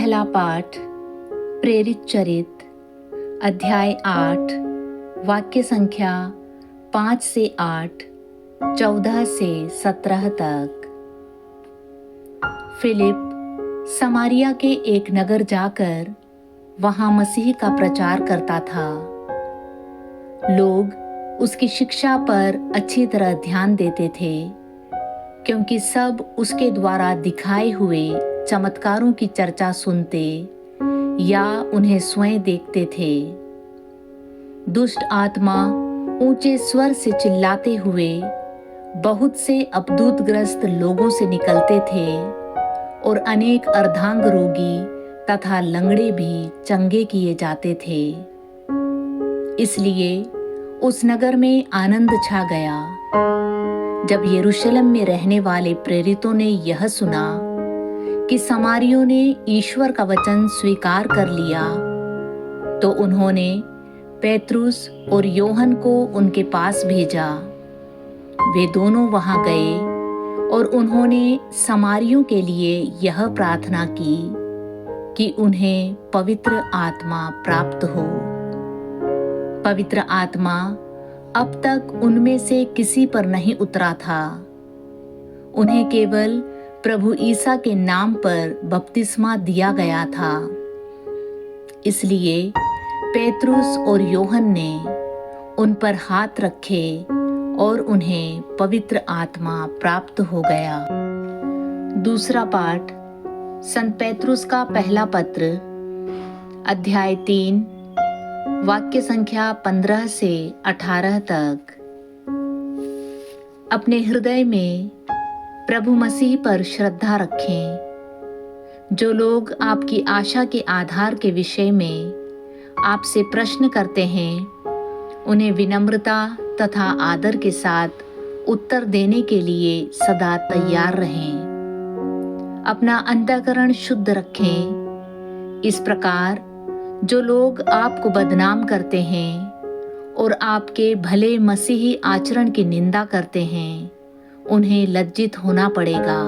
पहला पाठ प्रेरित चरित अध्याय 8 वाक्य संख्या 5 से 8, 14 से 17 तक। फिलिप समारिया के एक नगर जाकर वहां मसीह का प्रचार करता था। लोग उसकी शिक्षा पर अच्छी तरह ध्यान देते थे, क्योंकि सब उसके द्वारा दिखाए हुए चमत्कारों की चर्चा सुनते या उन्हें स्वयं देखते थे। दुष्ट आत्मा ऊंचे स्वर से चिल्लाते हुए बहुत से अपदूतग्रस्त लोगों से निकलते थे और अनेक अर्धांग रोगी तथा लंगड़े भी चंगे किए जाते थे। इसलिए उस नगर में आनंद छा गया। जब यरूशलेम में रहने वाले प्रेरितों ने यह सुना कि समारियों ने ईश्वर का वचन स्वीकार कर लिया, तो उन्होंने पेत्रुस और योहन को उनके पास भेजा। वे दोनों वहां गए और उन्होंने समारियों के लिए यह प्रार्थना की कि उन्हें पवित्र आत्मा प्राप्त हो। पवित्र आत्मा अब तक उनमें से किसी पर नहीं उतरा था। उन्हें केवल प्रभु ईसा के नाम पर बपतिस्मा दिया गया था। इसलिए पेत्रुस और योहन ने उन पर हाथ रखे और उन्हें पवित्र आत्मा प्राप्त हो गया। दूसरा पाठ संत पेत्रुस का पहला पत्र अध्याय 3 वाक्य संख्या 15 से 18 तक। अपने हृदय में प्रभु मसीह पर श्रद्धा रखें। जो लोग आपकी आशा के आधार के विषय में आपसे प्रश्न करते हैं, उन्हें विनम्रता तथा आदर के साथ उत्तर देने के लिए सदा तैयार रहें। अपना अंतःकरण शुद्ध रखें। इस प्रकार जो लोग आपको बदनाम करते हैं और आपके भले मसीही आचरण की निंदा करते हैं, उन्हें लज्जित होना पड़ेगा।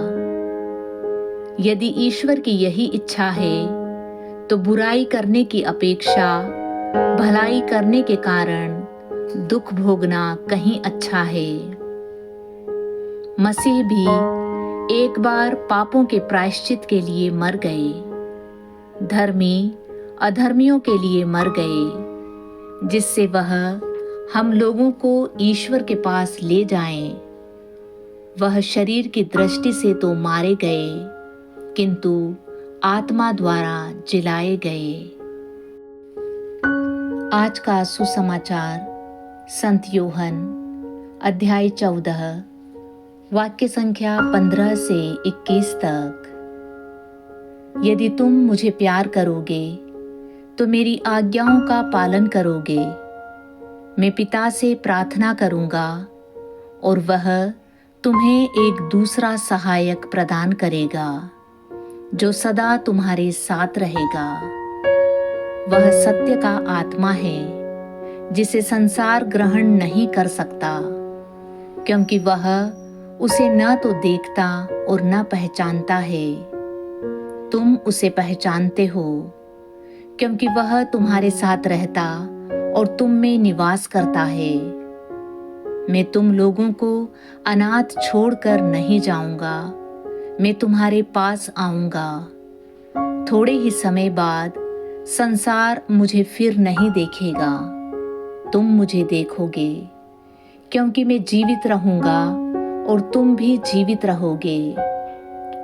यदि ईश्वर की यही इच्छा है, तो बुराई करने की अपेक्षा भलाई करने के कारण दुख भोगना कहीं अच्छा है। मसीह भी एक बार पापों के प्रायश्चित के लिए मर गए, धर्मी अधर्मियों के लिए मर गए, जिससे वह हम लोगों को ईश्वर के पास ले जाएं। वह शरीर की दृष्टि से तो मारे गए, किंतु आत्मा द्वारा जिलाए गए। आज का सुसमाचार संत योहन अध्याय 14 वाक्य संख्या 15 से 21 तक। यदि तुम मुझे प्यार करोगे तो मेरी आज्ञाओं का पालन करोगे। मैं पिता से प्रार्थना करूंगा और वह तुम्हें एक दूसरा सहायक प्रदान करेगा, जो सदा तुम्हारे साथ रहेगा। वह सत्य का आत्मा है, जिसे संसार ग्रहण नहीं कर सकता, क्योंकि वह उसे न तो देखता और न पहचानता है। तुम उसे पहचानते हो, क्योंकि वह तुम्हारे साथ रहता और तुम में निवास करता है। मैं तुम लोगों को अनाथ छोड़कर नहीं जाऊंगा, मैं तुम्हारे पास आऊंगा। थोड़े ही समय बाद संसार मुझे फिर नहीं देखेगा, तुम मुझे देखोगे, क्योंकि मैं जीवित रहूंगा और तुम भी जीवित रहोगे।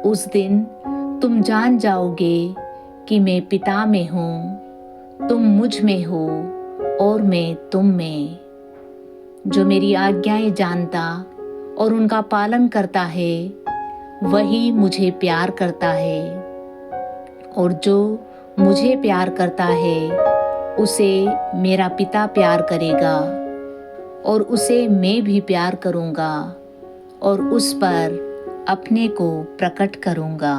उस दिन तुम जान जाओगे कि मैं पिता में हूँ, तुम मुझ में हो और मैं तुम में। जो मेरी आज्ञाएं जानता और उनका पालन करता है, वही मुझे प्यार करता है, और जो मुझे प्यार करता है, उसे मेरा पिता प्यार करेगा, और उसे मैं भी प्यार करूंगा और उस पर अपने को प्रकट करूंगा।